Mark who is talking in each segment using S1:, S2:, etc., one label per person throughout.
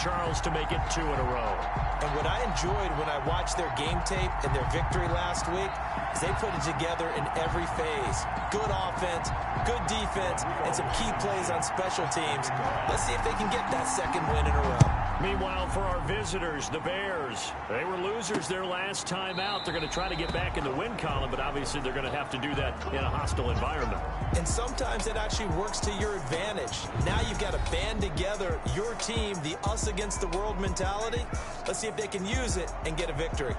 S1: Charles to make it 2 in a row.
S2: And what I enjoyed when I watched their game tape and their victory last week is they put it together in every phase. Good offense, good defense, and some key plays on special teams. Let's see if they can get that second win in a row.
S1: Meanwhile, for our visitors, the Bears, they were losers their last time out. They're going to try to get back in the win column, but obviously they're going to have to do that in a hostile environment.
S2: And sometimes it actually works to your advantage. Now you've got to band together your team, the us against the world mentality. Let's see if they can use it and get a victory.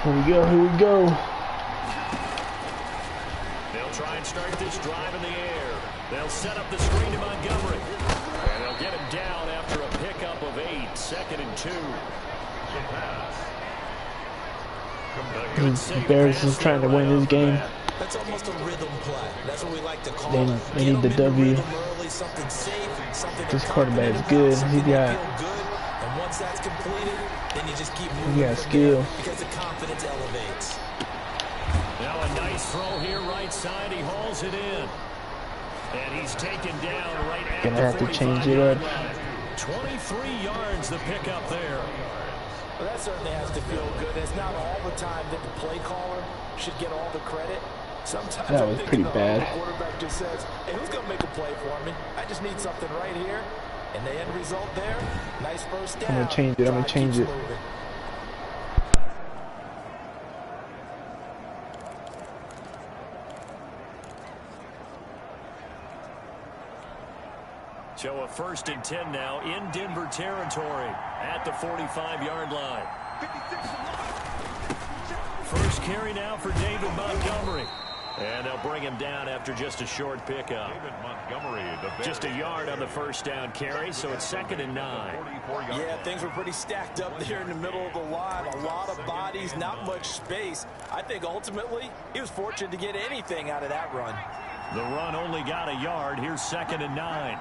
S3: Here we go, here we go.
S1: They'll try and start this drive in the air. They'll set up the screen to Montgomery. And they'll get him down after a pickup of 8, 2nd and 2.
S3: The Bears is trying to win this game.
S2: That's almost a rhythm play. That's what we like to call it.
S3: They need the W. This quarterback is good. He got
S2: and once that's completed, then you just keep moving.
S3: He got skill.
S2: Because the confidence elevates.
S1: Now a nice throw here right side. He hauls it in. And he's taken down right at
S3: Gonna
S1: the
S3: have to change it up.
S1: 23 yards the pickup there.
S4: Well, that certainly has to feel good. It's not all the time that the play caller should get all the credit. Sometimes
S3: that was pretty bad.
S4: The quarterback just says, hey, who's going to make a play for me? I just need something right here. And the end result there, nice first down.
S3: I'm going to change it. I'm going to change it.
S1: So a 1st and 10 now in Denver territory at the 45-yard line. First carry now for David Montgomery. And they'll bring him down after just a short pickup.
S5: David Montgomery,
S1: just a yard on the first down carry, so it's 2nd and 9.
S4: Yeah, things were pretty stacked up there in the middle of the line. A lot of bodies, not much space. I think ultimately he was fortunate to get anything out of that run.
S1: The run only got a yard. Here's 2nd and 9.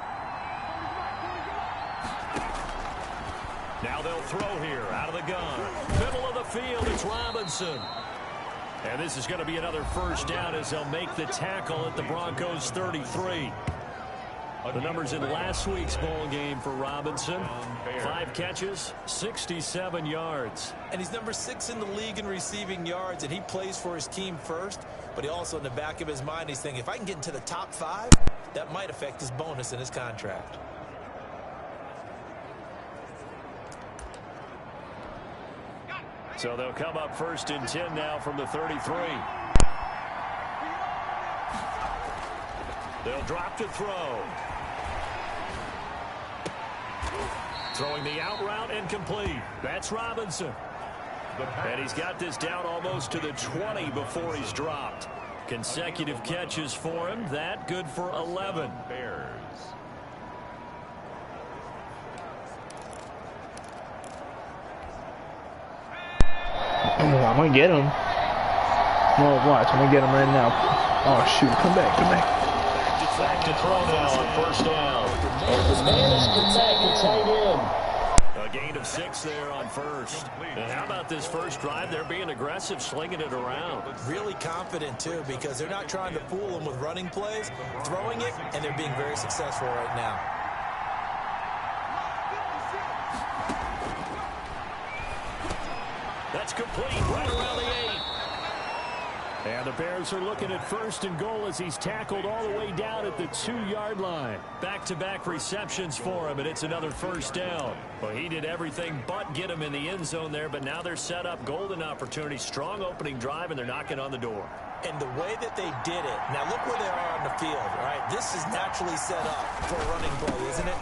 S1: Now they'll throw here out of the gun. Middle of the field, it's Robinson. And this is going to be another first down as they'll make the tackle at the Broncos 33. The numbers in last week's bowl game for Robinson. 5 catches, 67 yards.
S2: And he's number 6 in the league in receiving yards, and he plays for his team first. But he also, in the back of his mind, he's thinking, if I can get into the top 5, that might affect his bonus in his contract.
S1: So they'll come up 1st and 10 now from the 33. They'll drop to throw. Throwing the out route and complete. That's Robinson. And he's got this down almost to the 20 before he's dropped. Consecutive catches for him. That good for 11.
S5: Bears.
S3: I'm going to get him. No, watch. I'm going to get him right now. Oh, shoot. Come back. Come back.
S1: Back to throw now on first down. A gain of 6 there on first. And how about this first drive? They're being aggressive, slinging it around.
S2: Really confident, too, because they're not trying to fool them with running plays, throwing it, and they're being very successful right now.
S1: That's complete right around the 8. And the Bears are looking at 1st and goal as he's tackled all the way down at the 2-yard line. Back-to-back receptions for him, and it's another first down. Well, he did everything but get him in the end zone there, but now they're set up. Golden opportunity, strong opening drive, and they're knocking on the door.
S2: And the way that they did it, now look where they are on the field, all right? This is naturally set up for a running play, isn't it?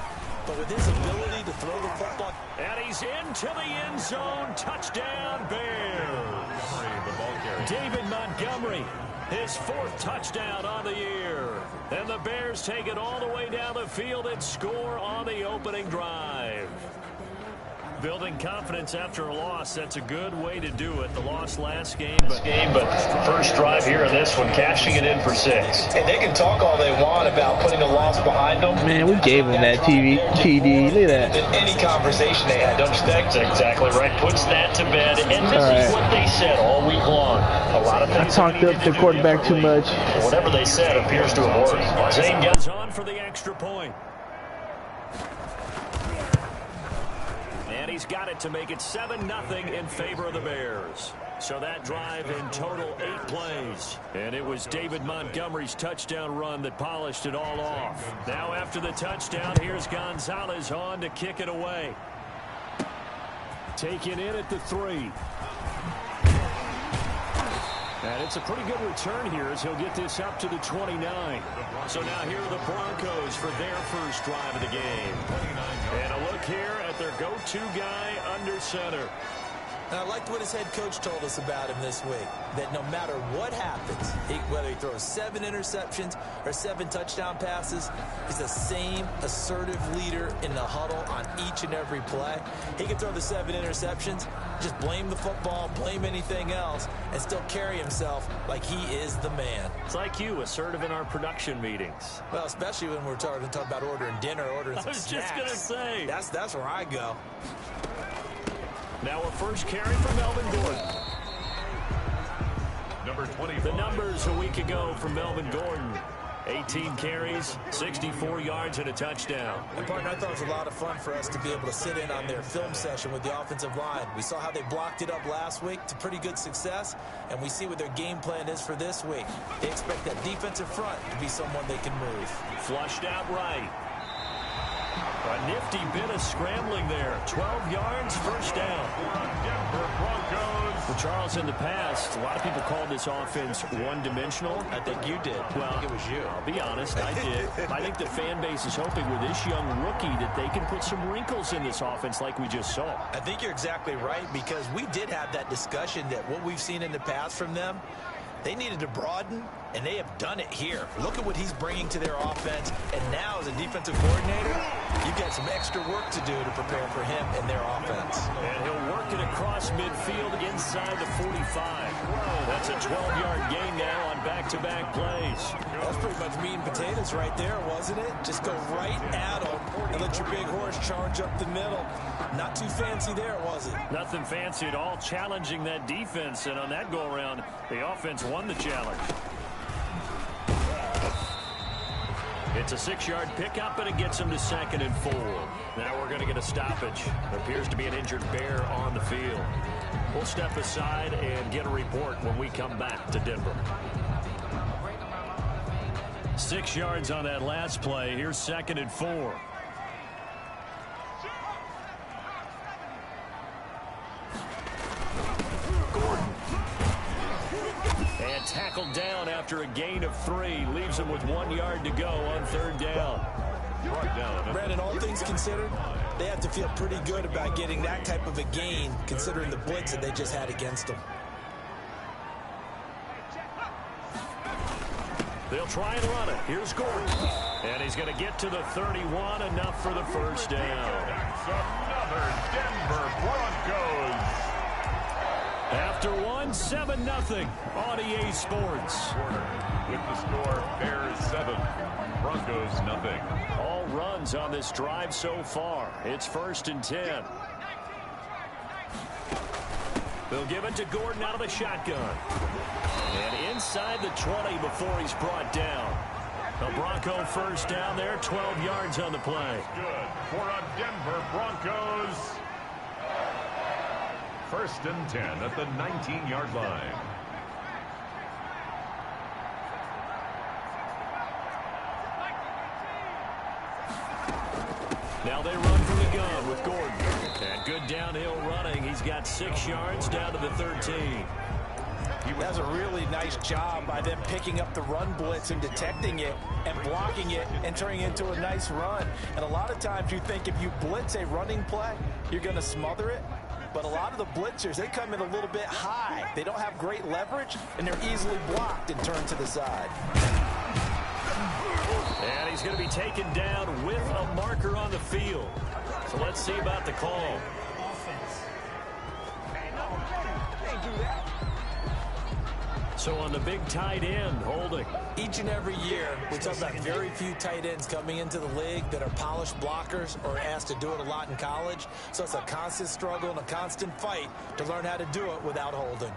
S2: But with his ability to throw the football.
S1: And he's into the end zone. Touchdown, Bears. David Montgomery, his 4th touchdown on the year. And the Bears take it all the way down the field and score on the opening drive. Building confidence after a loss, that's a good way to do it. The loss last game, but first drive here in this one, cashing it in for 6.
S4: And they can talk all they want about putting a loss behind them.
S3: Man, we gave them that TD. Look at that.
S4: Than any conversation they had, don't you think?
S1: That's exactly right. Puts that to bed. And this is what they said all week long. A lot of things.
S3: I talked up the quarterback too much.
S1: Whatever they said appears to have worked. Zane goes on for the extra point. And he's got it to make it 7-0 in favor of the Bears. So that drive in total 8 plays. And it was David Montgomery's touchdown run that polished it all off. Now after the touchdown, here's Gonzalez on to kick it away. Taken in at the 3. And it's a pretty good return here as he'll get this up to the 29. So now here are the Broncos for their first drive of the game. And a look here at their go-to guy under center.
S2: And I liked what his head coach told us about him this week, that no matter what happens, whether he throws 7 interceptions or 7 touchdown passes, he's the same assertive leader in the huddle on each and every play. He can throw the 7 interceptions, just blame the football, blame anything else, and still carry himself like he is the man.
S1: It's like you, assertive in our production meetings.
S2: Well, especially when we're talking about ordering dinner, ordering some snacks.
S1: I was just going to say.
S2: That's where I go.
S1: Now a first carry from Melvin Gordon.
S5: Number 20.
S1: The numbers a week ago from Melvin Gordon. 18 carries, 64 yards, and a touchdown.
S2: And, partner, I thought it was a lot of fun for us to be able to sit in on their film session with the offensive line. We saw how they blocked it up last week to pretty good success, and we see what their game plan is for this week. They expect that defensive front to be someone they can move.
S1: Flushed out right. A nifty bit of scrambling there. 12 yards, first down.
S5: Denver Broncos.
S1: Well, Charles, in the past, a lot of people called this offense one-dimensional.
S2: I think you did.
S1: Well,
S2: I think it was you.
S1: I'll be honest, I did. I think the fan base is hoping with this young rookie that they can put some wrinkles in this offense like we just saw.
S2: I think you're exactly right, because we did have that discussion that what we've seen in the past from them, they needed to broaden, and they have done it here. Look at what he's bringing to their offense, and now as a defensive coordinator, you've got some extra work to do to prepare for him and their offense.
S1: And he'll work it across midfield inside the 45. That's a 12-yard gain now on back-to-back plays.
S2: That was pretty much meat and potatoes right there, wasn't it? Just go right at him and let your big horse charge up the middle. Not too fancy there, was it?
S1: Nothing fancy at all, challenging that defense, and on that go-around, the offense won the challenge. It's a 6-yard pickup, and it gets him to 2nd and 4. Now we're going to get a stoppage. There appears to be an injured Bear on the field. We'll step aside and get a report when we come back to Denver. 6 yards on that last play. Here's 2nd and 4. And tackled down after a gain of 3. Leaves him with 1 yard to go on 3rd down.
S2: Brandon, all things considered, they have to feel pretty good about getting that type of a gain, considering the blitz that they just had against them.
S1: They'll try and run it. Here's Gordon. And he's going to get to the 31, enough for the first down.
S5: That's another Denver Broncos.
S1: After 7-0 on EA Sports.
S5: With the score, Bears 7, Broncos 0.
S1: All runs on this drive so far. It's 1st and 10. They'll give it to Gordon out of the shotgun. And inside the 20 before he's brought down. A Bronco first down there, 12 yards on the play.
S5: Good for a Denver Broncos. 1st and 10 at the 19-yard line.
S1: Now they run from the gun with Gordon. And good downhill running. He's got 6 yards down to the 13.
S2: That's a really nice job by them picking up the run blitz and detecting it and blocking it and turning it into a nice run. And a lot of times you think if you blitz a running play, you're going to smother it. But a lot of the blitzers, they come in a little bit high. They don't have great leverage, and they're easily blocked and turned to the side.
S1: And he's going to be taken down with a marker on the field. So let's see about the call. So on the big tight end, holding.
S2: Each and every year, we talk about very few tight ends coming into the league that are polished blockers or asked to do it a lot in college. So it's a constant struggle and a constant fight to learn how to do it without holding.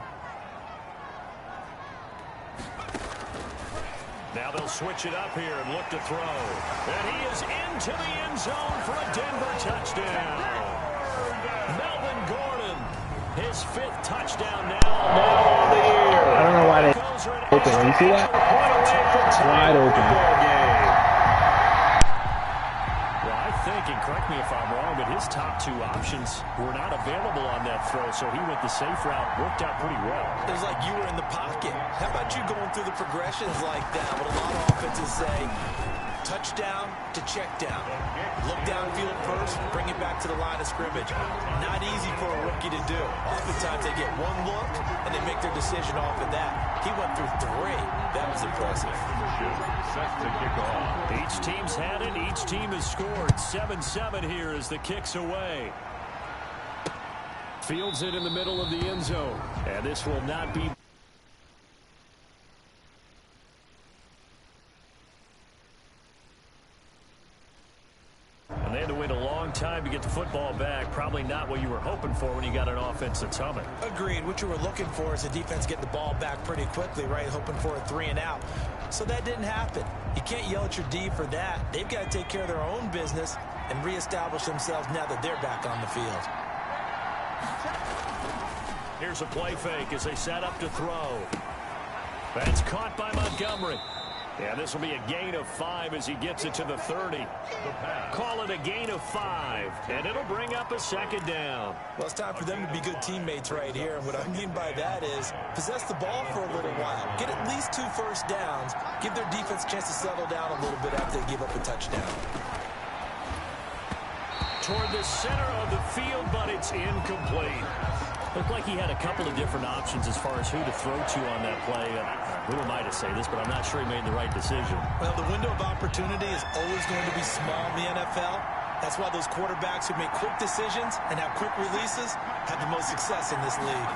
S1: Now they'll switch it up here and look to throw. And he is into the end zone for a Denver touchdown. Melvin Gordon, his 5th touchdown now of the year.
S3: I don't know why they open. You see that? Wide open.
S1: Well, I think, and correct me if I'm wrong, but his top 2 options were not available on that throw, so he went the safe route. Worked out pretty well.
S2: It was like you were in the pocket. How about you going through the progressions like that? What a lot of offenses say, touchdown to check down. Look downfield first, bring it back to the line of scrimmage. Not easy for a rookie to do. Oftentimes they get one look and they make their decision off of that. He went through 3. That was impressive.
S5: Set to kick off.
S1: Each team's had it. Each team has scored. 7-7 here as the kick's away. Fields it in the middle of the end zone. And this will not be... And they had to wait a long time to get the football back. Probably not what you were hoping for when you got an offense that's humming.
S2: Agreed. What you were looking for is the defense getting the ball back pretty quickly, right? Hoping for a 3 and out. So that didn't happen. You can't yell at your D for that. They've got to take care of their own business and reestablish themselves now that they're back on the field.
S1: Here's a play fake as they set up to throw. That's caught by Montgomery. Yeah, this will be a gain of 5 as he gets it to the 30. Call it a gain of 5, and it'll bring up a 2nd down.
S2: Well, it's time for them to be good teammates right here. And what I mean by that is possess the ball for a little while. Get at least 2 first downs. Give their defense a chance to settle down a little bit after they give up a touchdown.
S1: Toward the center of the field, but it's incomplete. Looked like he had a couple of different options as far as who to throw to on that play. Who am I to say this, but I'm not sure he made the right decision.
S2: Well, the window of opportunity is always going to be small in the NFL. That's why those quarterbacks who make quick decisions and have quick releases have the most success in this league.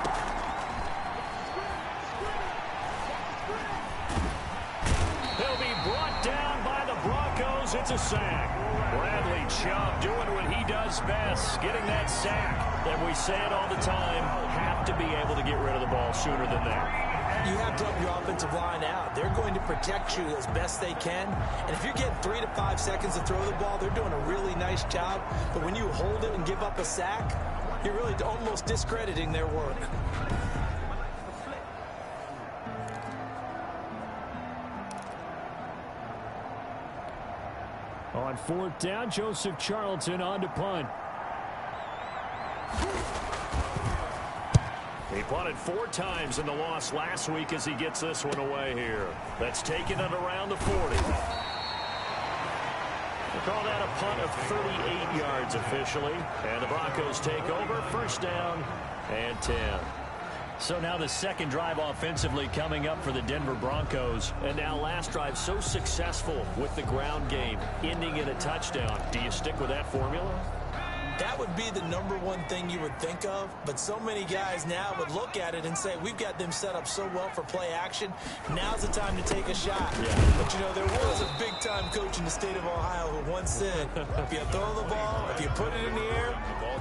S1: He'll be brought down by the Broncos. It's a sack. Bradley Chubb doing what he does best, getting that sack. And we say it all the time, have to be able to get rid of the ball sooner than that.
S2: You have to help your offensive line out. They're going to protect you as best they can. And if you're getting 3 to 5 seconds to throw the ball, they're doing a really nice job. But when you hold it and give up a sack, you're really almost discrediting their work.
S1: On 4th down, Joseph Charlton on to punt. He punted 4 times in the loss last week as he gets this one away here. That's taken it around the 40. We'll call that a punt of 38 yards officially. And the Broncos take over. 1st down and 10. So now the 2nd drive offensively coming up for the Denver Broncos. And now last drive so successful with the ground game, ending in a touchdown. Do you stick with that formula?
S2: That would be the #1 thing you would think of, but so many guys now would look at it and say, we've got them set up so well for play action, now's the time to take a shot. Yeah. But, you know, there was a big-time coach in the state of Ohio who once said, if you throw the ball, if you put it in the air,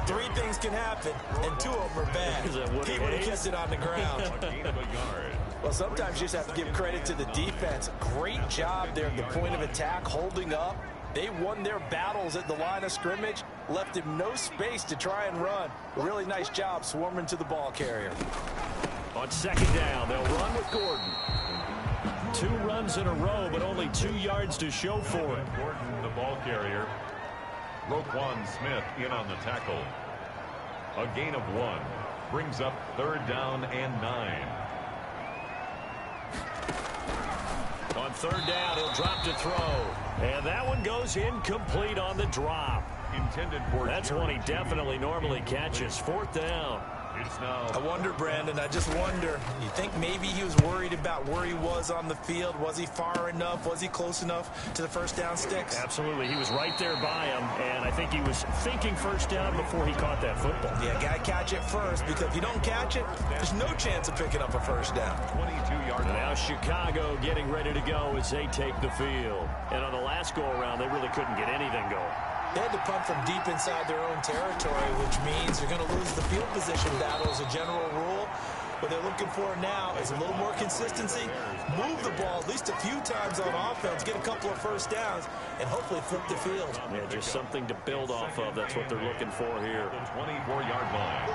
S2: 3 things can happen, and 2 of them are bad. He would have kept it on the ground. Well, sometimes you just have to give credit to the defense. Great job there at the point of attack, holding up. They won their battles at the line of scrimmage, left him no space to try and run. A really nice job swarming to the ball carrier.
S1: On 2nd down, they'll run with Gordon. 2 runs in a row, but only 2 yards to show for it.
S5: Gordon, the ball carrier. Roquan Smith in on the tackle. A gain of 1. Brings up 3rd down and 9.
S1: On 3rd down, he'll drop to throw. And that one goes incomplete on the drop.
S5: Intended for
S1: That's one he definitely normally catches. 4th down.
S5: It's now.
S2: I wonder, Brandon, I just wonder. You think maybe he was worried about where he was on the field? Was he far enough? Was he close enough to the first down sticks?
S1: Absolutely. He was right there by him, and I think he was thinking first down before he caught that football.
S2: Yeah, got to catch it first, because if you don't catch it, there's no chance of picking up a first down.
S5: 22-yard line.
S1: Now Chicago getting ready to go as they take the field. And on the last go-around, they really couldn't get anything going.
S2: They had to punt from deep inside their own territory, which means you're going to lose the field position battle as a general rule. What they're looking for now is a little more consistency, move the ball at least a few times on offense, get a couple of first downs, and hopefully flip the field.
S1: Yeah, just something to build off of. That's what they're looking for here.
S5: The 24-yard line.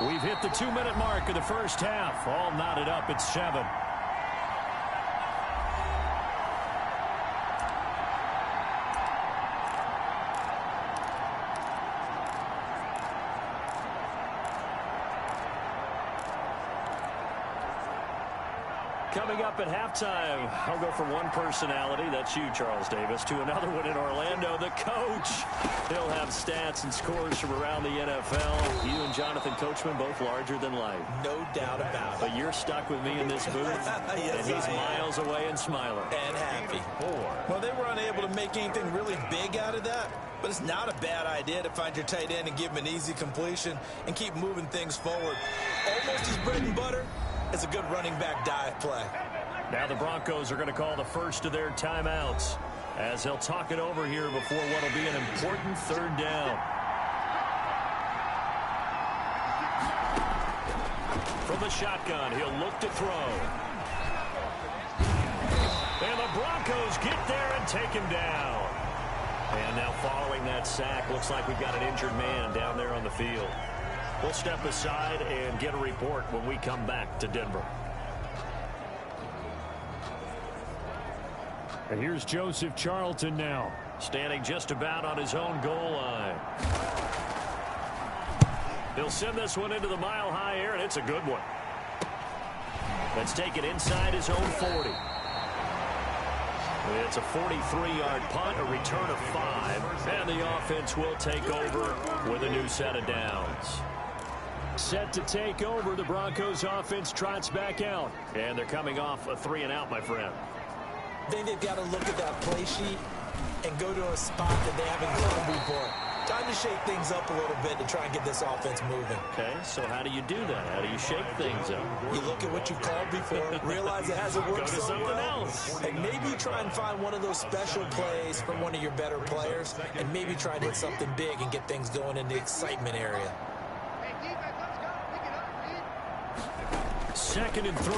S1: We've hit the 2-minute mark of the first half. All knotted up at 7. Coming up at halftime, I'll go from one personality, that's you, Charles Davis, to another one in Orlando, the coach. He'll have stats and scores from around the NFL. You and Jonathan Coachman, both larger than life.
S2: No doubt about it.
S1: But you're stuck with me in this booth,
S2: Yes,
S1: and he's
S2: I am.
S1: miles away and smiling.
S2: And happy. Well, they were unable to make anything really big out of that, but it's not a bad idea to find your tight end and give him an easy completion and keep moving things forward. Almost as bread and butter. It's a good running back dive play.
S1: Now the Broncos are going to call the first of their timeouts as they'll talk it over here before what will be an important third down. From the shotgun, he'll look to throw. And the Broncos get there and take him down. And now following that sack, looks like we've got an injured man down there on the field. We'll step aside and get a report when we come back to Denver. And here's Joseph Charlton now, standing just about on his own goal line. He'll send this one into the mile-high air, and it's a good one. Let's take it inside his own 40. It's a 43-yard punt, a return of 5, and the offense will take over with a new set of downs. Set to take over, the Broncos offense trots back out, and they're coming off a 3-and-out, my friend.
S2: I think they've got to look at that play sheet and go to a spot that they haven't gone before. Time to shake things up a little bit to try and get this offense moving.
S1: Okay, so how do you do that? How do you shake things up?
S2: You look at what you called before, realize it hasn't worked
S1: Go to
S2: so
S1: something
S2: well,
S1: else.
S2: and maybe try and find one of those special plays from one of your better players, and maybe try and hit something big and get things going in the excitement area.
S1: 2nd and 3.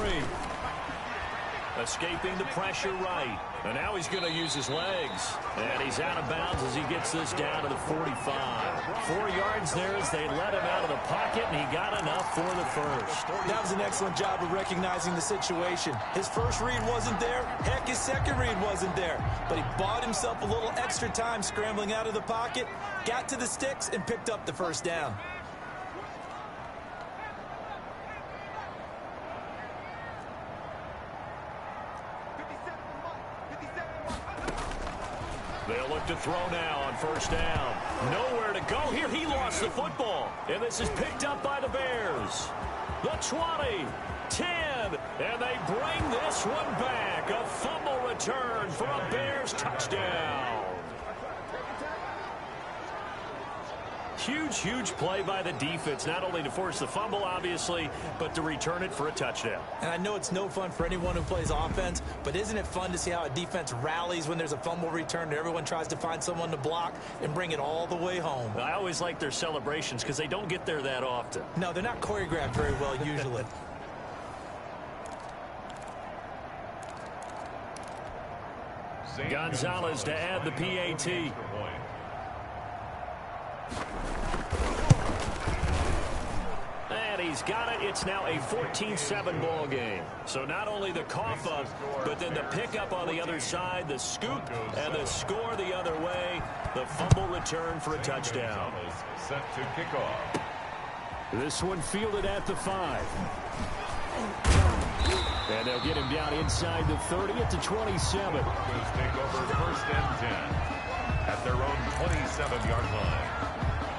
S1: Escaping the pressure right. And now he's going to use his legs. And he's out of bounds as he gets this down to the 45. 4 yards there as they let him out of the pocket, and he got enough for the first.
S2: That was an excellent job of recognizing the situation. His first read wasn't there. Heck, his second read wasn't there. But he bought himself a little extra time scrambling out of the pocket, got to the sticks, and picked up the first down.
S1: They'll look to throw now on first down. Nowhere to go here. He lost the football. And this is picked up by the Bears. The 20, 10, and they bring this one back. A fumble return for a Bears touchdown. Huge, huge play by the defense, not only to force the fumble, obviously, but to return it for a touchdown.
S2: And I know it's no fun for anyone who plays offense, but isn't it fun to see how a defense rallies when there's a fumble return and everyone tries to find someone to block and bring it all the way home?
S1: I always like their celebrations because they don't get there that often.
S2: No, they're not choreographed very well usually.
S1: Gonzalez to add the PAT. And he's got it. It's now a 14-7 ball game. So not only the cough up, but then the pickup on the other side, the scoop, and the score the other way. The fumble return for a touchdown.
S5: Set to kick off.
S1: This one fielded at the 5. And they'll get him down inside the 30 at the 27.
S5: Broncos take over 1st and 10 at their own 27-yard line.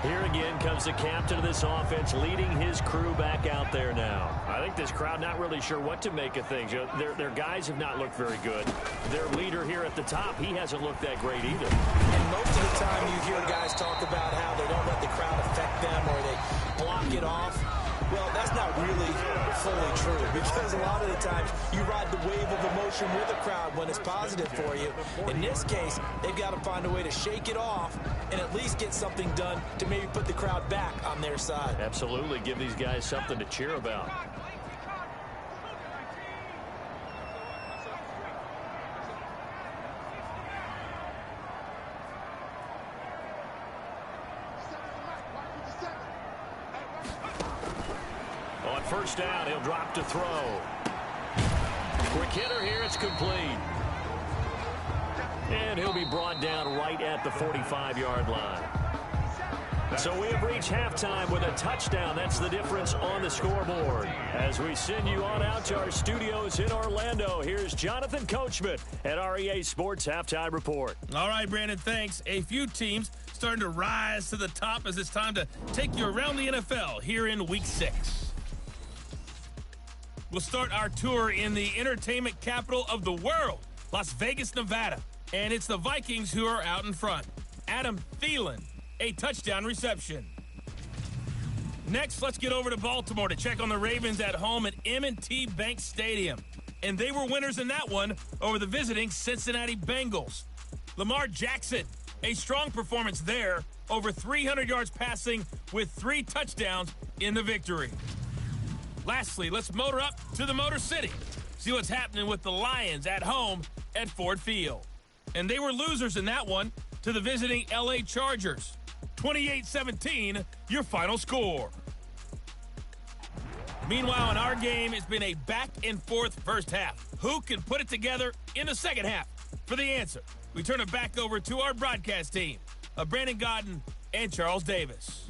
S1: Here again comes the captain of this offense, leading his crew back out there now. I think this crowd not really sure what to make of things. Their guys have not looked very good. Their leader here at the top, he hasn't looked that great either.
S2: And most of the time you hear guys talk about how they don't let the crowd affect them or they block it off. Well, that's not really fully true because a lot of the times you ride the wave of emotion with a crowd when it's positive for you. In this case, they've got to find a way to shake it off and at least get something done to maybe put the crowd back on their side.
S1: Absolutely. Give these guys something to cheer about. On first down, he'll drop to throw. Quick hitter here, it's complete. And he'll be brought down right at the 45-yard line. So we have reached halftime with a touchdown. That's the difference on the scoreboard. As we send you on out to our studios in Orlando, here's Jonathan Coachman at REA Sports Halftime Report.
S6: All right, Brandon, thanks. A few teams starting to rise to the top as it's time to take you around the NFL here in Week 6. We'll start our tour in the entertainment capital of the world, Las Vegas, Nevada. And it's the Vikings who are out in front. Adam Thielen, a touchdown reception. Next, let's get over to Baltimore to check on the Ravens at home at M&T Bank Stadium. And they were winners in that one over the visiting Cincinnati Bengals. Lamar Jackson, a strong performance there, over 300 yards passing with 3 touchdowns in the victory. Lastly, let's motor up to the Motor City. See what's happening with the Lions at home at Ford Field. And they were losers in that one to the visiting L.A. Chargers. 28-17, your final score. Meanwhile, in our game, it's been a back-and-forth first half. Who can put it together in the second half? For the answer, we turn it back over to our broadcast team of Brandon Godden and Charles Davis.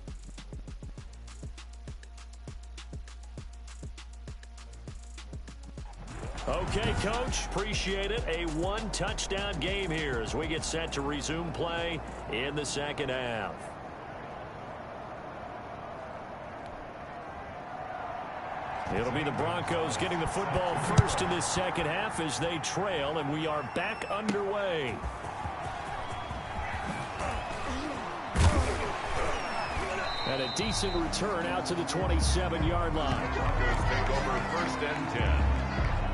S1: Okay, Coach, appreciate it. A one-touchdown game here as we get set to resume play in the second half. It'll be the Broncos getting the football first in this second half as they trail, and we are back underway. And a decent return out to the 27-yard line.
S5: Broncos take over first and 10.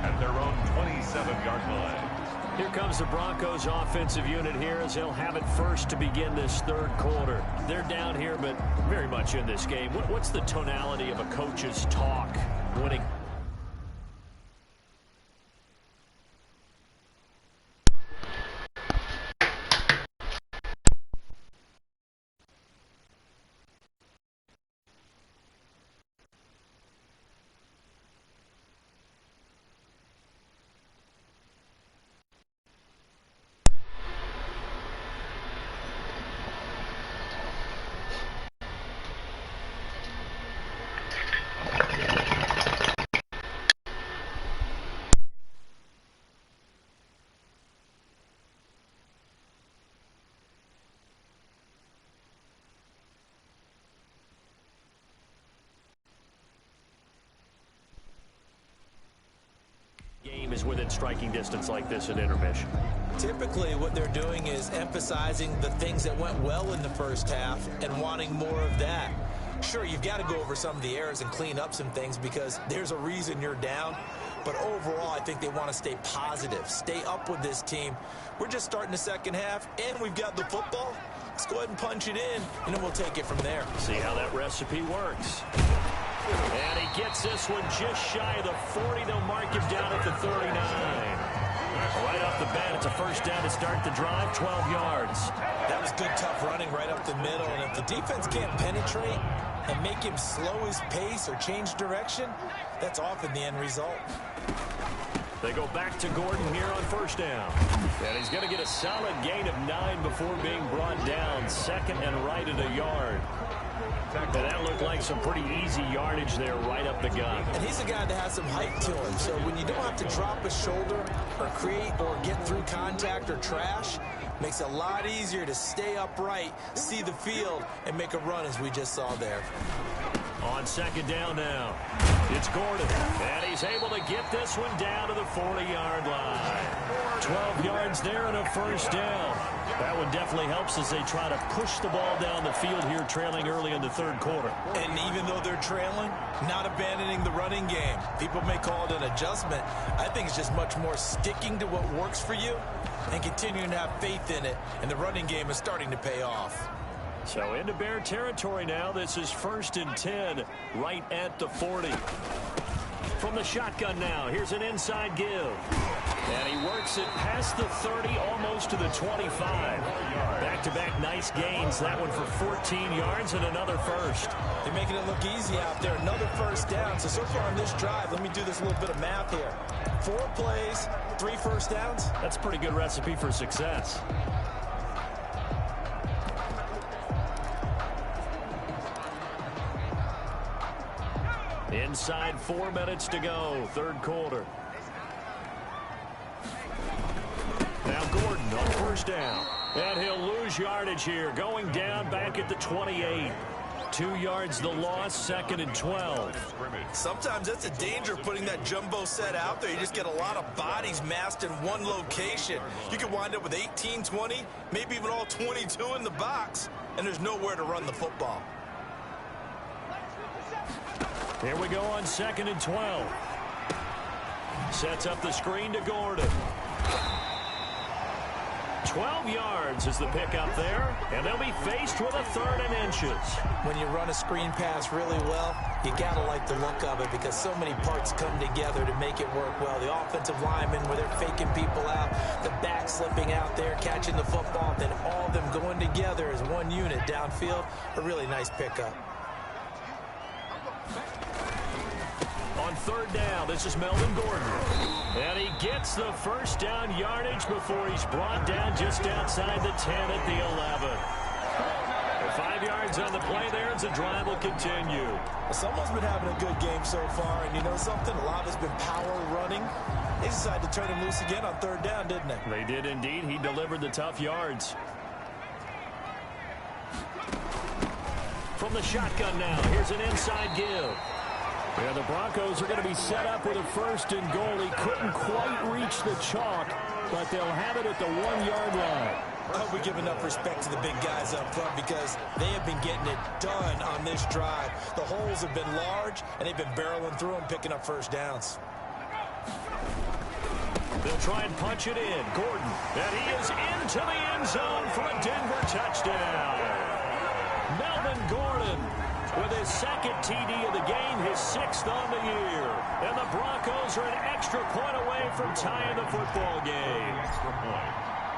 S5: At their own 27-yard line.
S1: Here comes the Broncos offensive unit here as they'll have it first to begin this third quarter. They're down here, but very much in this game. What's the tonality of a coach's talk when it... game is within striking distance like this at intermission?
S2: Typically, what they're doing is emphasizing the things that went well in the first half and wanting more of that. Sure, you've got to go over some of the errors and clean up some things because there's a reason you're down. But overall, I think they want to stay positive, stay up with this team. We're just starting the second half, and we've got the football. Let's go ahead and punch it in, and then we'll take it from there.
S1: See how that recipe works. And he gets this one just shy of the 40. They'll mark him down at the 39. Right off the bat, it's a first down to start the drive, 12 yards.
S2: That was good, tough running right up the middle. And if the defense can't penetrate and make him slow his pace or change direction, that's often the end result.
S1: They go back to Gordon here on first down. And he's going to get a solid gain of 9 before being brought down. Second and right at a yard. And that looked like some pretty easy yardage there right up the gut.
S2: And he's a guy that has some height to him. So when you don't have to drop a shoulder or create or get through contact or trash, Makes it a lot easier to stay upright, see the field, and make a run as we just saw there.
S1: On second down now, it's Gordon, and he's able to get this one down to the 40-yard line. 12 yards there and a first down. That one definitely helps as they try to push the ball down the field here, trailing early in the third quarter.
S2: And even though they're trailing, not abandoning the running game. People may call it an adjustment. I think it's just much more sticking to what works for you and continuing to have faith in it, and the running game is starting to pay off.
S1: So into Bear territory now. This is 1st and 10 right at the 40. From the shotgun now, here's an inside give. And he works it past the 30, almost to the 25. Back-to-back nice gains. That one for 14 yards and another first.
S2: They're making it look easy out there. Another first down. So far on this drive, let me do this little bit of math here. 4 plays, 3 first downs.
S1: That's a pretty good recipe for success. Inside 4 minutes to go, third quarter. Now Gordon on first down. And he'll lose yardage here, going down back at the 28. 2 yards the loss, 2nd and 12.
S2: Sometimes that's a danger putting that jumbo set out there. You just get a lot of bodies massed in one location. You could wind up with 18, 20, maybe even all 22 in the box, and there's nowhere to run the football.
S1: Here we go on 2nd and 12. Sets up the screen to Gordon. 12 yards is the pickup there, and they'll be faced with a 3rd and inches.
S2: When you run a screen pass really well, you got to like the look of it because so many parts come together to make it work well. The offensive linemen, where they're faking people out, the back slipping out there, catching the football, then all of them going together as one unit downfield. A really nice pickup.
S1: On 3rd down, this is Melvin Gordon. And he gets the first down yardage before he's brought down just outside the 10 at the 11. 5 yards on the play there as the drive will continue.
S2: Well, someone's been having a good game so far, and you know something? A lot of it's been power running. They decided to turn him loose again on 3rd down, didn't they?
S1: They did indeed. He delivered the tough yards. From the shotgun now, here's an inside give. Yeah, the Broncos are going to be set up with a 1st and goal. He couldn't quite reach the chalk, but they'll have it at the 1-yard line.
S2: I hope we give enough respect to the big guys up front because they have been getting it done on this drive. The holes have been large, and they've been barreling through them, picking up first downs.
S1: They'll try and punch it in. Gordon, and he is into the end zone for a Denver touchdown. Melvin Gordon with his 2nd TD of the game, his 6th on the year. And the Broncos are an extra point away from tying the football game.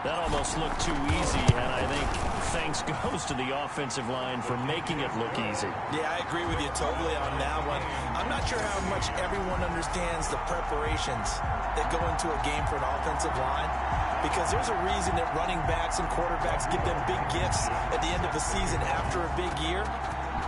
S1: That almost looked too easy, and I think thanks goes to the offensive line for making it look easy.
S2: Yeah, I agree with you totally on that one. I'm not sure how much everyone understands the preparations that go into a game for an offensive line, because there's a reason that running backs and quarterbacks give them big gifts at the end of the season after a big year.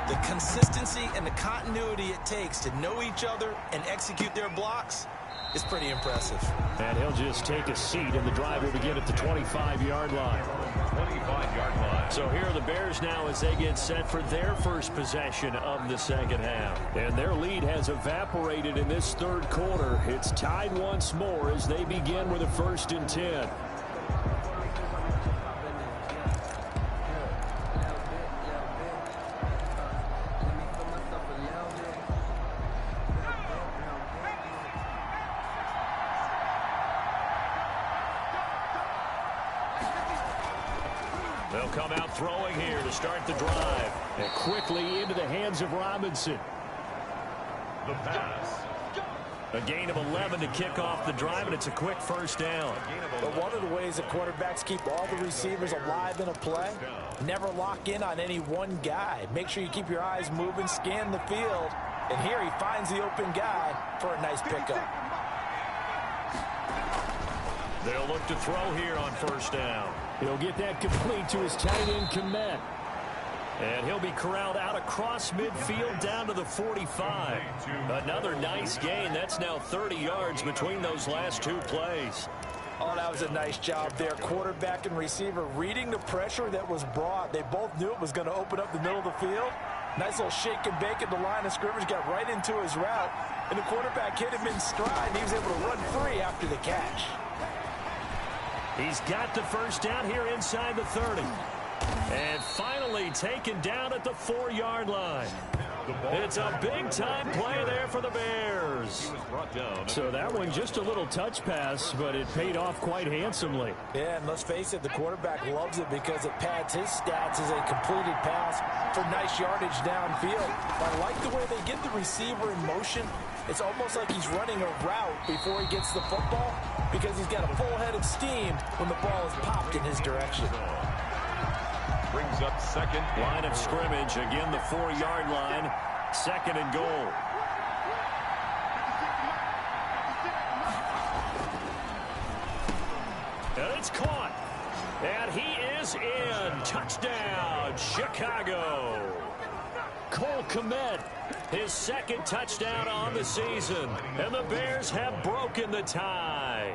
S2: The consistency and the continuity it takes to know each other and execute their blocks is pretty impressive.
S1: And he'll just take a seat, and the drive will begin at the 25-yard line.
S5: 25-yard line.
S1: So here are the Bears now as they get set for their first possession of the second half. And their lead has evaporated in this third quarter. It's tied once more as they begin with a 1st and 10. They'll come out throwing here to start the drive. And quickly into the hands of Robinson.
S5: The pass.
S1: A gain of 11 to kick off the drive, and it's a quick first down.
S2: But one of the ways that quarterbacks keep all the receivers alive in a play, never lock in on any one guy. Make sure you keep your eyes moving, scan the field. And here he finds the open guy for a nice pickup.
S1: They'll look to throw here on first down. He'll get that complete to his tight end, Komet. And he'll be corralled out across midfield down to the 45. Another nice gain. That's now 30 yards between those last 2 plays.
S4: Oh, that was a nice job there. Quarterback and receiver reading the pressure that was brought. They both knew it was going to open up the middle of the field. Nice little shake and bake at the line of scrimmage, got right into his route, and the quarterback hit him in stride, and he was able to run free after the catch.
S1: He's got the first down here inside the 30. And finally taken down at the 4-yard line. It's a big-time play there for the Bears. So that one just a little touch pass, but it paid off quite handsomely.
S4: Yeah, and let's face it, the quarterback loves it because it pads his stats as a completed pass for nice yardage downfield. I like the way they get the receiver in motion. It's almost like he's running a route before he gets the football because he's got a full head of steam when the ball is popped in his direction.
S5: Brings up second.
S1: Line of scrimmage. Again, the 4-yard line. Second and goal. And it's caught. And he is in. Touchdown, Chicago. Cole Kmet, his second touchdown on the season. And the Bears have broken the tie.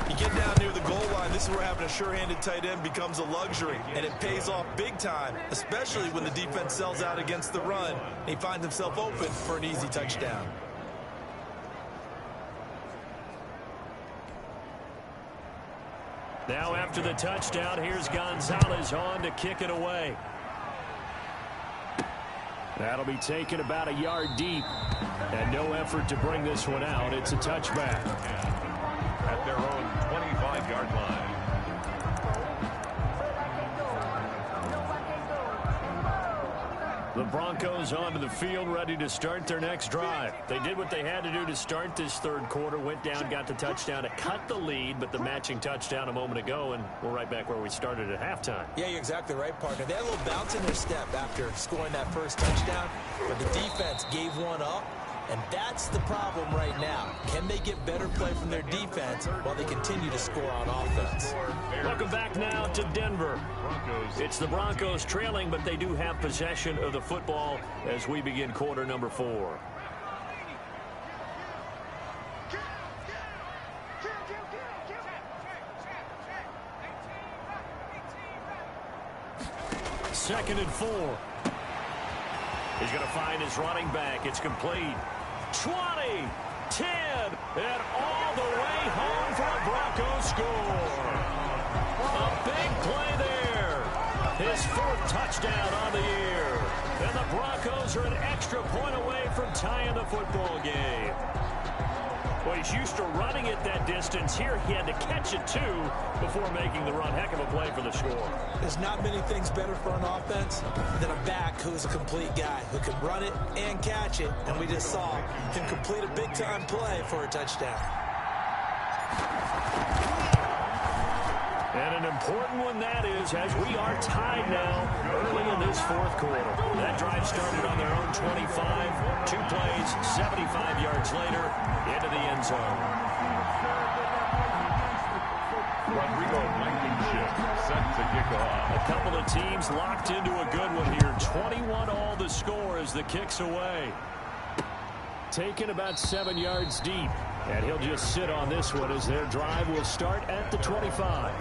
S2: You get down near the goal line, this is where having a sure-handed tight end becomes a luxury, and it pays off big time, especially when the defense sells out against the run, and he finds himself open for an easy touchdown.
S1: Now after the touchdown, here's Gonzalez on to kick it away. That'll be taken about a yard deep, and no effort to bring this one out. It's a touchback.
S5: At their own 25-yard line.
S1: The Broncos onto the field, ready to start their next drive. They did what they had to do to start this third quarter, went down, got the touchdown to cut the lead, but the matching touchdown a moment ago, and we're right back where we started at halftime.
S4: Yeah, you're exactly right, partner. They had a little bounce in their step after scoring that first touchdown, but the defense gave one up. And that's the problem right now. Can they get better play from their defense while they continue to score on offense?
S1: Welcome back now to Denver. It's the Broncos trailing, but they do have possession of the football as we begin quarter number 4. Second and 4. He's going to find his running back. It's complete. 20, 10, and all the way home for a Broncos score. A big play there. His 4th touchdown on the year. And the Broncos are an extra point away from tying the football game. Well, he's used to running it that distance. Here he had to catch it, too, before making the run. Heck of a play for the score.
S4: There's not many things better for an offense than a back who's a complete guy who can run it and catch it. And we just saw him complete a big-time play for a touchdown.
S1: And an important one that is, as we are tied now early in this 4th quarter. That drive started on their own 25. 2 plays, 75 yards later, into the end zone.
S5: Rodrigo Blankenship set to kick off.
S1: A couple of teams locked into a good one here. 21 all the score as the kick's away. Taken about 7 yards deep. And he'll just sit on this one as their drive will start at the 25.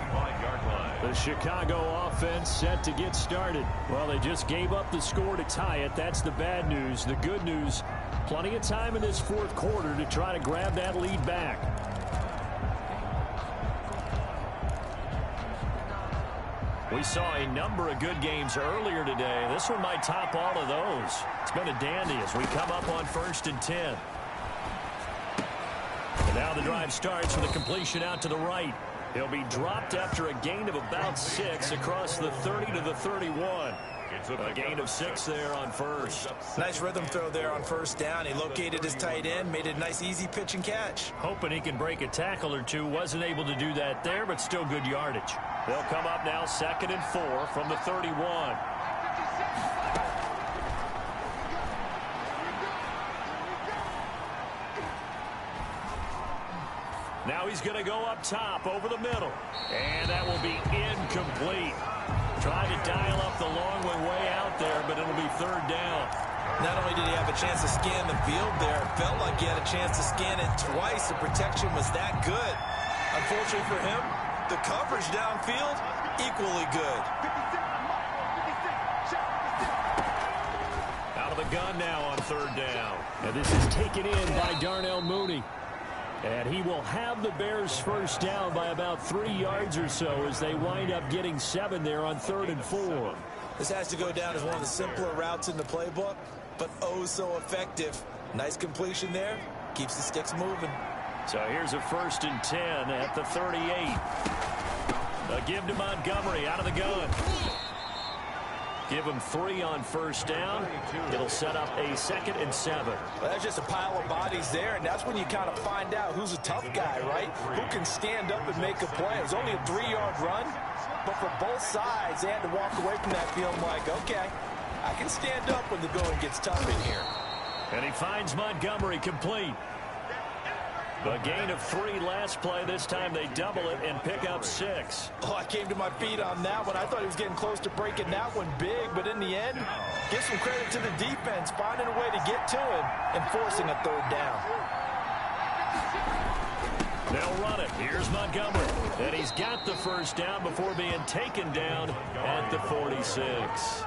S1: The Chicago offense set to get started. Well, they just gave up the score to tie it. That's the bad news. The good news, plenty of time in this 4th quarter to try to grab that lead back. We saw a number of good games earlier today. This one might top all of those. It's been a dandy as we come up on 1st and 10. And now the drive starts with a completion out to the right. He'll be dropped after a gain of about 6 across the 30 to the 31. A gain of 6 there on first.
S4: Nice rhythm throw there on first down. He located his tight end, made a nice easy pitch and catch.
S1: Hoping he can break a tackle or two. Wasn't able to do that there, but still good yardage. They'll come up now 2nd and 4 from the 31. Now he's going to go up top over the middle. And that will be incomplete. Trying to dial up the long way out there, but it'll be 3rd down.
S4: Not only did he have a chance to scan the field there, it felt like he had a chance to scan it twice. The protection was that good. Unfortunately for him, the coverage downfield, equally good.
S1: Out of the gun now on third down. And this is taken in by Darnell Mooney. And he will have the Bears first down by about 3 yards or so as they wind up getting 7 there on 3rd and 4.
S4: This has to go down as one of the simpler routes in the playbook, but oh so effective. Nice completion there. Keeps the sticks moving.
S1: So here's a 1st and 10 at the 38. A give to Montgomery out of the gun. Give him 3 on first down. It'll set up a 2nd and 7.
S4: Well, that's just a pile of bodies there, and that's when you kind of find out who's a tough guy, right? Who can stand up and make a play. It was only a 3-yard run, but for both sides, they had to walk away from that feeling like, okay, I can stand up when the going gets tough in here.
S1: And he finds Montgomery complete. A gain of 3 last play. This time they double it and pick up 6.
S4: Oh, I came to my feet on that one. I thought he was getting close to breaking that one big, but in the end, give some credit to the defense, finding a way to get to him and forcing a 3rd down.
S1: They'll run it. Here's Montgomery. And he's got the first down before being taken down at the 46.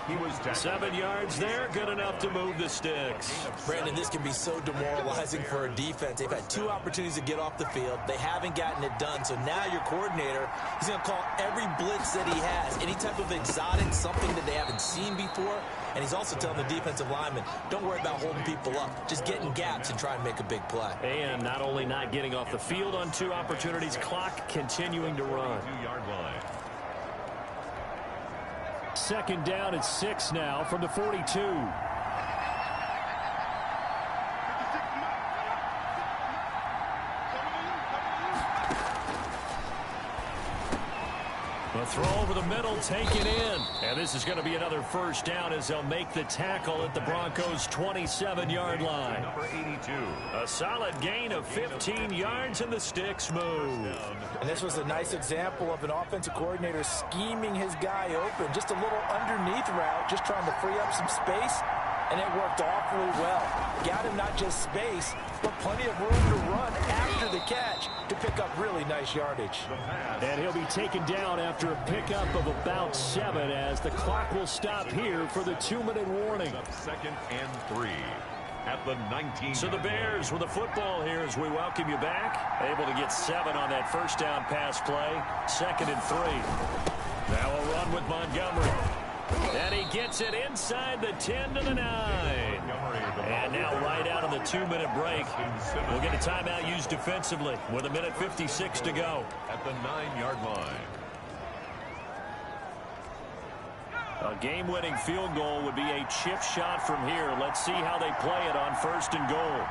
S5: He was
S1: 7 yards there, good enough to move the sticks.
S4: Brandon, this can be so demoralizing for a defense. They've had 2 opportunities to get off the field. They haven't gotten it done. So now your coordinator, he's going to call every blitz that he has, any type of exotic, something that they haven't seen before. And he's also telling the defensive lineman, don't worry about holding people up. Just get in gaps and try and make a big play.
S1: And not only not getting off the field on 2 opportunities, clock continuing to run.
S5: 2-yard line.
S1: 2nd down at 6 now from the 42. A throw over the middle, taken in. And this is going to be another first down as they'll make the tackle at the Broncos' 27-yard line.
S5: Number 82.
S1: A solid gain of 15 yards, and the sticks move.
S4: And this was a nice example of an offensive coordinator scheming his guy open. Just a little underneath route, just trying to free up some space, and it worked awfully well. Got him not just space, but plenty of room to run after the catch to pick up really nice yardage.
S1: And he'll be taken down after a pickup of about 7 as the clock will stop here for the 2-minute warning.
S5: 2nd and 3 at the 19.
S1: So the Bears with the football here as we welcome you back. Able to get 7 on that first down pass play. 2nd and 3. Now a run with Montgomery. And he gets it inside the 10 to the 9. And now right out of the 2-minute break, we'll get a timeout used defensively with 1:56 to go.
S5: At the 9-yard line.
S1: A game-winning field goal would be a chip shot from here. Let's see how they play it on 1st and goal.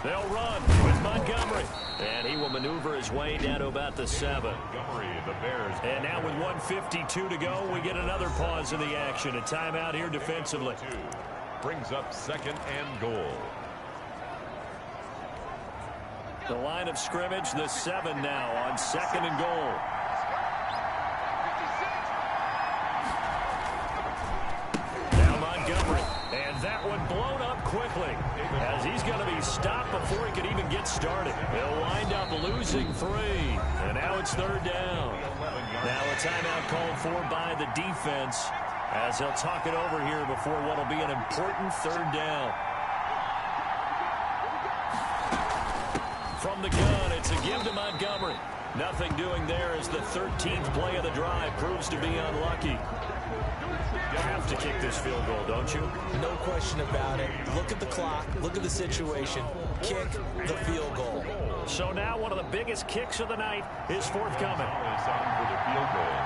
S1: They'll run with Montgomery. And he will maneuver his way down to about the 7.
S5: Montgomery, the Bears.
S1: And now with 1:52 to go, we get another pause in the action. A timeout here defensively.
S5: Brings up 2nd and goal.
S1: The line of scrimmage, the 7 now on 2nd and goal. Now Montgomery. And that one blown up quickly as he's going to be stopped before he could even get started. They'll wind up losing 3. And now it's 3rd down. Now a timeout called for by the defense as they'll talk it over here before what will be an important 3rd down. From the gun, it's a give to Montgomery. Nothing doing there as the 13th play of the drive proves to be unlucky. You have to kick this field goal, don't you?
S4: No question about it. Look at the clock. Look at the situation. Kick the field goal.
S1: So now one of the biggest kicks of the night is forthcoming.
S5: Is on for the field goal.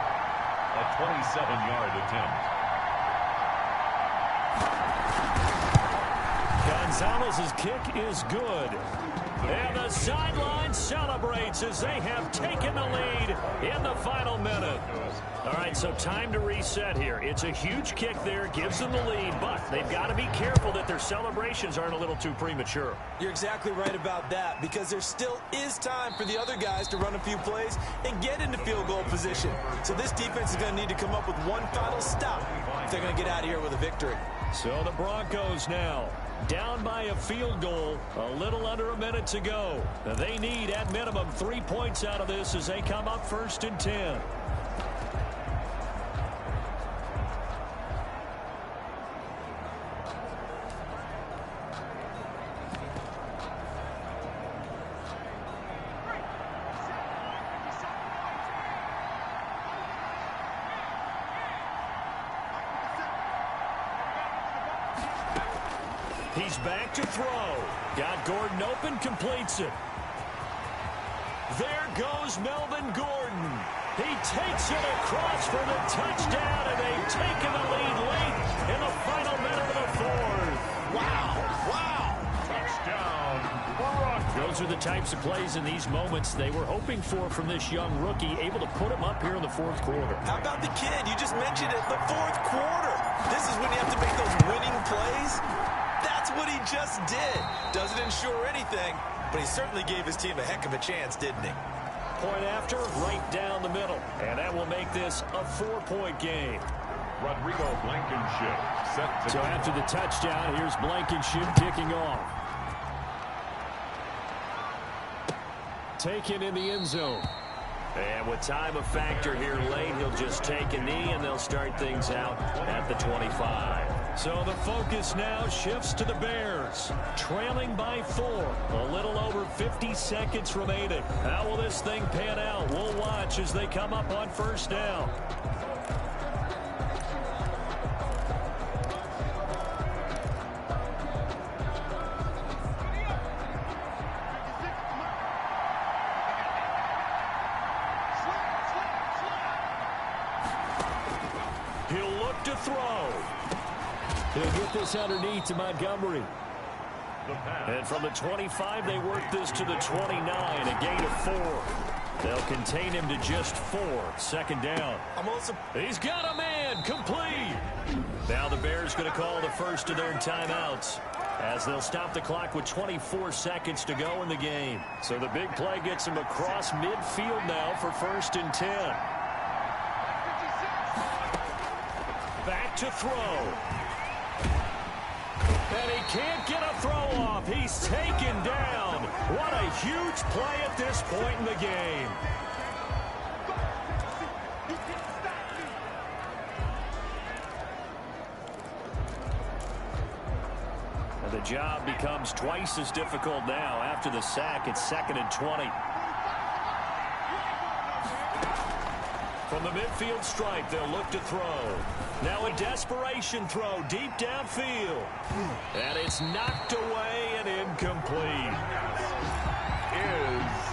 S5: A 27-yard attempt.
S1: Gonzalez's kick is good. And the sideline celebrates as they have taken the lead in the final minute. All right, so time to reset here. It's a huge kick there, gives them the lead, but they've got to be careful that their celebrations aren't a little too premature.
S4: You're exactly right about that, because there still is time for the other guys to run a few plays and get into field goal position. So this defense is going to need to come up with one final stop if they're going to get out of here with a victory.
S1: So the Broncos now Down by a field goal, a little under a minute to go. They need, at minimum, 3 points out of this as they come up 1st and 10. He's back to throw. Got Gordon open, completes it. There goes Melvin Gordon. He takes it across for the touchdown, and they've taken the lead late in the final minute of the 4th.
S2: Wow. Wow.
S5: Touchdown, Broncos.
S1: Those are the types of plays in these moments they were hoping for from this young rookie, able to put him up here in the 4th quarter.
S2: How about the kid? You just mentioned it, the 4th quarter. This is when you have to make those winning plays. That's what he just did. Doesn't ensure anything, but he certainly gave his team a heck of a chance, didn't he?
S1: Point after, right down the middle. And that will make this a 4-point game.
S5: Rodrigo Blankenship set to
S1: So after the touchdown, here's Blankenship kicking off. Taken in the end zone. And with time a factor here late, he'll just take a knee, and they'll start things out at the 25. So the focus now shifts to the Bears, trailing by 4. A little over 50 seconds remaining. How will this thing pan out? We'll watch as they come up on 1st down. He'll look to throw. He'll get this underneath to Montgomery. And from the 25, they work this to the 29, a gain of 4. They'll contain him to just 4. 2nd down. He's got a man, complete. Now the Bears going to call the first of their timeouts as they'll stop the clock with 24 seconds to go in the game. So the big play gets him across midfield now for 1st and 10. Back to throw. And he can't get a throw off. He's taken down. What a huge play at this point in the game. And the job becomes twice as difficult now after the sack. It's 2nd and 20. From the midfield stripe, they'll look to throw. Now a desperation throw deep downfield. And it's knocked away and incomplete.
S5: It's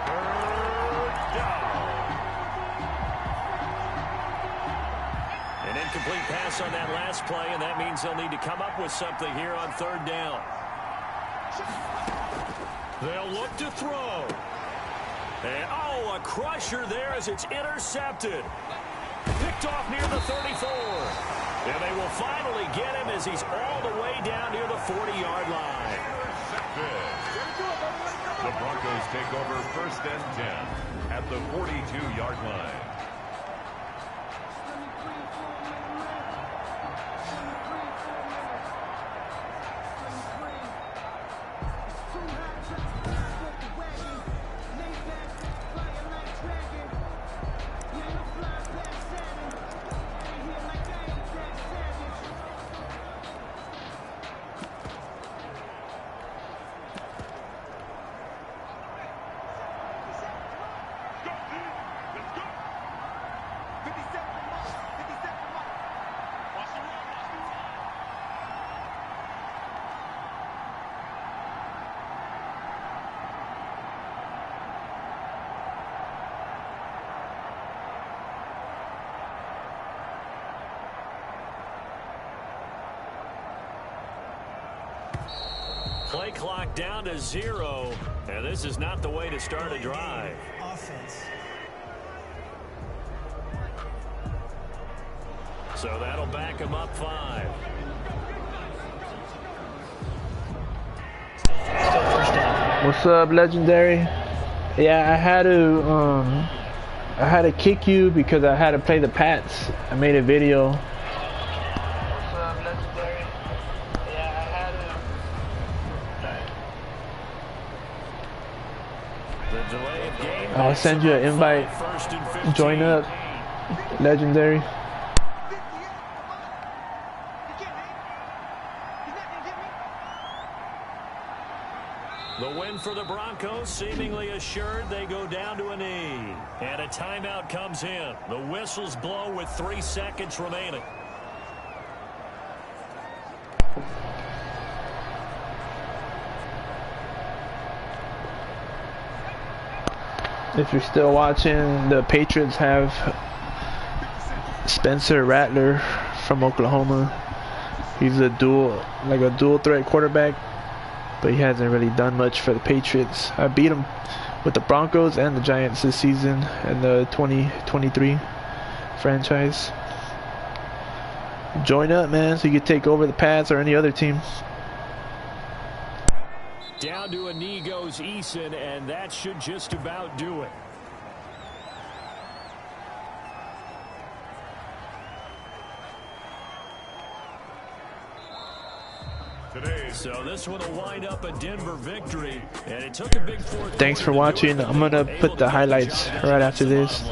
S5: 3rd down.
S1: An incomplete pass on that last play, and that means they'll need to come up with something here on 3rd down. They'll look to throw. And, oh, a crusher there as it's intercepted. Picked off near the 34. And they will finally get him as he's all the way down near the 40-yard line.
S5: The Broncos take over 1st and 10 at the 42-yard line.
S1: Play clock down to 0, and this is not the way to start a drive.
S7: Offense.
S1: So that'll back him up 5.
S7: Still 1st down.
S3: What's up, Legendary? Yeah, I had to kick you because I had to play the Pats. I made a video.
S7: Legendary. Yeah, I had him.
S1: The delay of game.
S3: I'll send you an invite.
S1: First and 15.
S3: Join up. Legendary.
S1: The win for the Broncos, seemingly assured. They go down to a knee. And a timeout comes in. The whistles blow with 3 seconds remaining.
S3: If you're still watching, the Patriots have Spencer Rattler from Oklahoma. He's a dual threat quarterback, but he hasn't really done much for the Patriots. I beat him with the Broncos and the Giants this season in the 2023 franchise. Join up, man, so you can take over the Pats or any other team.
S1: Down to a knee goes Eason, and that should just about do it. So this one will wind up a Denver victory, and it took a big fourth.
S3: Thanks for watching. I'm gonna put the highlights right after this.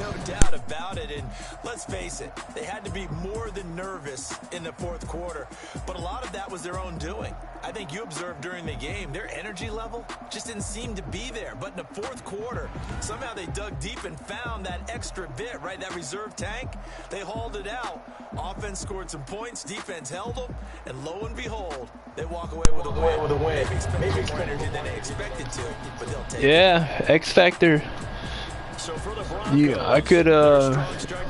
S2: No doubt about it, and let's face it, they had to be more than nervous in the fourth quarter, but a lot of that was their own doing. I think you observed during the game, their energy level just didn't seem to be there, but in the fourth quarter, somehow they dug deep and found that extra bit, right, that reserve tank. They hauled it out. Offense scored some points, defense held them, and lo and behold, they walk away with a win. Maybe more energy than they expected to, but they'll take it.
S3: Yeah, X Factor. I could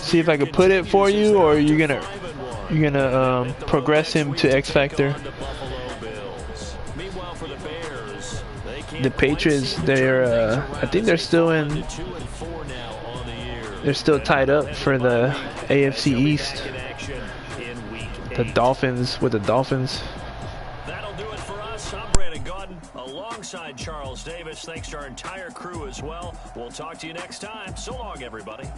S3: see if I could put it for you, or you're gonna progress him to X Factor. The Patriots, they're I think they're still tied up for the AFC East. The Dolphins with the Dolphins.
S1: That'll do it for us. I'm alongside Charles Davis. Thanks to our entire crew as well. We'll talk to you next time. So long, everybody.